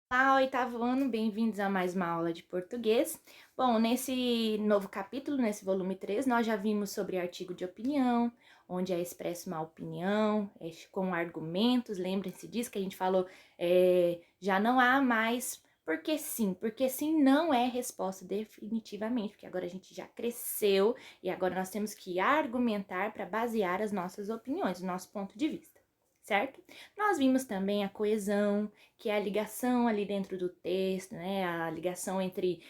Olá, oitavo ano, bem-vindos a mais uma aula de português. Bom, nesse novo capítulo, nesse volume 3, nós já vimos sobre artigo de opinião, onde é expressa uma opinião, com argumentos. Lembrem-se disso que a gente falou, já não há mais porque sim não é resposta definitivamente, porque agora a gente já cresceu e agora nós temos que argumentar para basear as nossas opiniões, o nosso ponto de vista, certo? Nós vimos também a coesão, que é a ligação ali dentro do texto, né? A ligação entre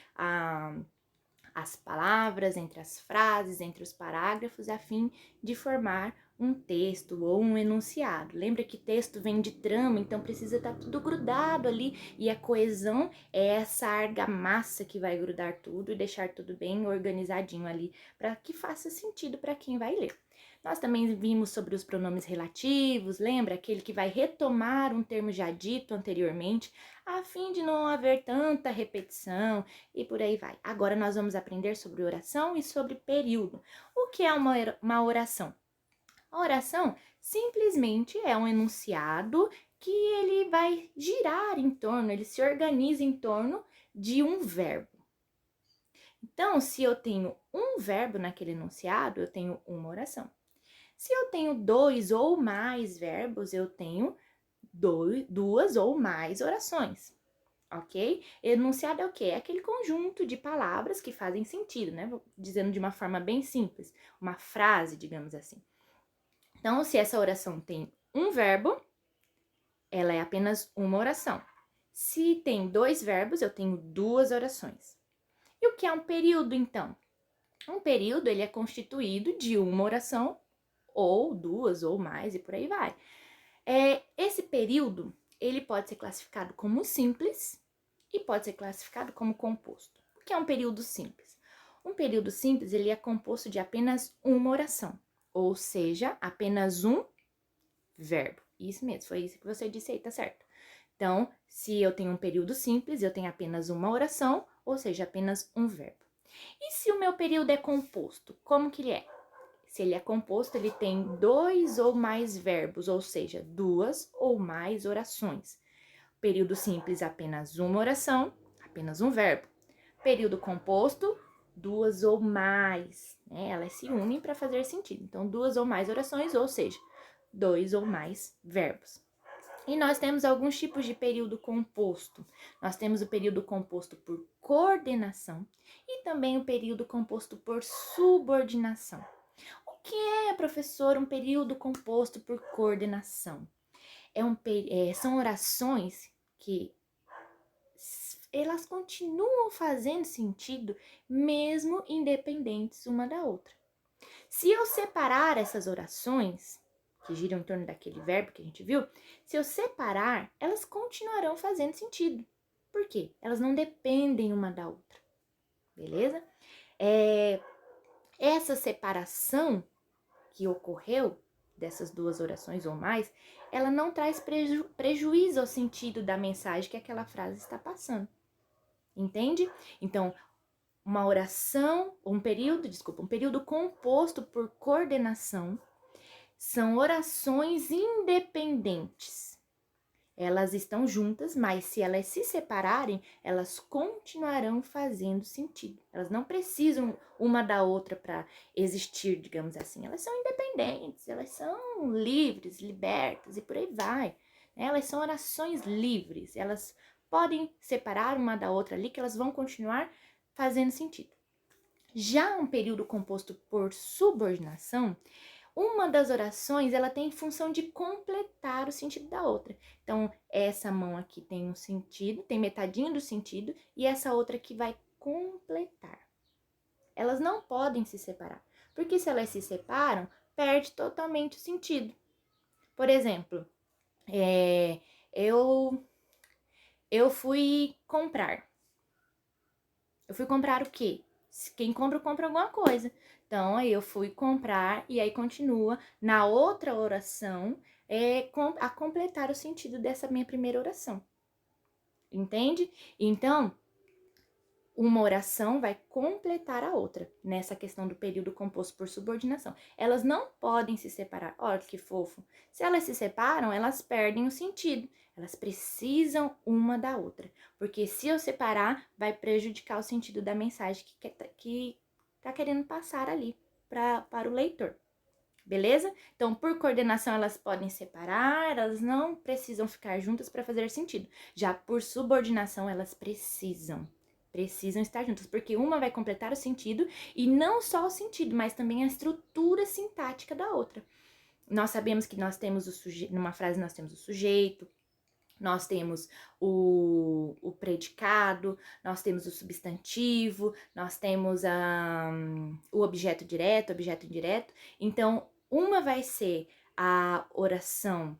as palavras, entre as frases, entre os parágrafos, a fim de formar um texto ou um enunciado. Lembra que texto vem de trama, então precisa estar tudo grudado ali, e a coesão é essa argamassa que vai grudar tudo e deixar tudo bem organizadinho ali, para que faça sentido para quem vai ler. Nós também vimos sobre os pronomes relativos, lembra? Aquele que vai retomar um termo já dito anteriormente, a fim de não haver tanta repetição e por aí vai. Agora nós vamos aprender sobre oração e sobre período. O que é uma oração? A oração simplesmente é um enunciado que ele vai girar em torno, ele se organiza em torno de um verbo. Então, se eu tenho um verbo naquele enunciado, eu tenho uma oração. Se eu tenho dois ou mais verbos, eu tenho duas ou mais orações, ok? Enunciado é o quê? É aquele conjunto de palavras que fazem sentido, né? Dizendo de uma forma bem simples, uma frase, digamos assim. Então, se essa oração tem um verbo, ela é apenas uma oração. Se tem dois verbos, eu tenho duas orações. E o que é um período, então? Um período, ele é constituído de uma oração, ou duas, ou mais, e por aí vai. Esse período, ele pode ser classificado como simples e pode ser classificado como composto. O que é um período simples? Um período simples, ele é composto de apenas uma oração, ou seja, apenas um verbo. Isso mesmo, foi isso que você disse aí, tá certo? Então, se eu tenho um período simples, eu tenho apenas uma oração, ou seja, apenas um verbo. E se o meu período é composto, como que ele é? Se ele é composto, ele tem dois ou mais verbos, ou seja, duas ou mais orações. Período simples, apenas uma oração, apenas um verbo. Período composto, duas ou mais, né? Elas se unem para fazer sentido. Então, duas ou mais orações, ou seja, dois ou mais verbos. E nós temos alguns tipos de período composto. Nós temos o período composto por coordenação e também o período composto por subordinação. O que é, professor, um período composto por coordenação? São orações que elas continuam fazendo sentido mesmo independentes uma da outra. Se eu separar essas orações, que giram em torno daquele verbo que a gente viu, se eu separar, elas continuarão fazendo sentido. Por quê? Elas não dependem uma da outra, beleza? Essa separação que ocorreu dessas duas orações ou mais, ela não traz prejuízo ao sentido da mensagem que aquela frase está passando. Entende? Então, um período composto por coordenação são orações independentes. Elas estão juntas, mas se elas se separarem, elas continuarão fazendo sentido. Elas não precisam uma da outra para existir, digamos assim. Elas são independentes, elas são livres, libertas e por aí vai. Elas são orações livres, elas podem separar uma da outra ali, que elas vão continuar fazendo sentido. Já um período composto por subordinação, uma das orações, ela tem função de completar o sentido da outra. Então, essa mão aqui tem um sentido, tem metadinho do sentido, e essa outra aqui vai completar. Elas não podem se separar, porque se elas se separam, perde totalmente o sentido. Por exemplo, eu fui comprar. Eu fui comprar o quê? Quem compra, compra alguma coisa. Então, aí eu fui comprar e aí continua na outra oração a completar o sentido dessa minha primeira oração. Entende? Então, uma oração vai completar a outra, nessa questão do período composto por subordinação. Elas não podem se separar. Olha que fofo. Se elas se separam, elas perdem o sentido. Elas precisam uma da outra. Porque se eu separar, vai prejudicar o sentido da mensagem que tá querendo passar ali para o leitor. Beleza? Então, por coordenação, elas podem separar, elas não precisam ficar juntas para fazer sentido. Já por subordinação, elas precisam estar juntas, porque uma vai completar o sentido, e não só o sentido, mas também a estrutura sintática da outra. Nós sabemos que nós temos o sujeito, numa frase nós temos o sujeito, nós temos o predicado, nós temos o substantivo, nós temos o objeto direto, objeto indireto. Então, uma vai ser a oração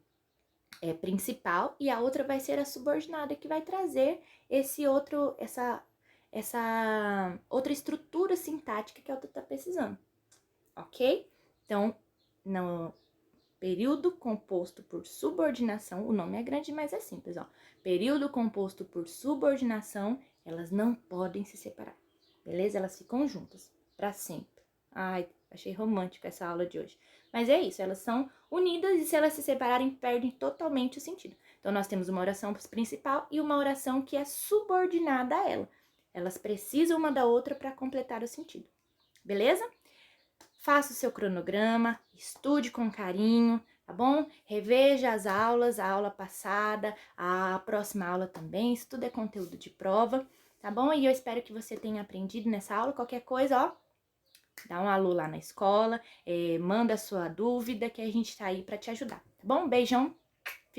principal e a outra vai ser a subordinada, que vai trazer essa outra estrutura sintática que a outra está precisando, ok? Então, no período composto por subordinação, o nome é grande, mas é simples, ó. Período composto por subordinação, elas não podem se separar, beleza? Elas ficam juntas para sempre. Ai, achei romântico essa aula de hoje. Mas é isso, elas são unidas e se elas se separarem, perdem totalmente o sentido. Então, nós temos uma oração principal e uma oração que é subordinada a ela. Elas precisam uma da outra para completar o sentido, beleza? Faça o seu cronograma, estude com carinho, tá bom? Reveja as aulas, a aula passada, a próxima aula também, isso tudo é conteúdo de prova, tá bom? E eu espero que você tenha aprendido nessa aula. Qualquer coisa, ó, dá um alô lá na escola, manda a sua dúvida que a gente tá aí para te ajudar, tá bom? Beijão!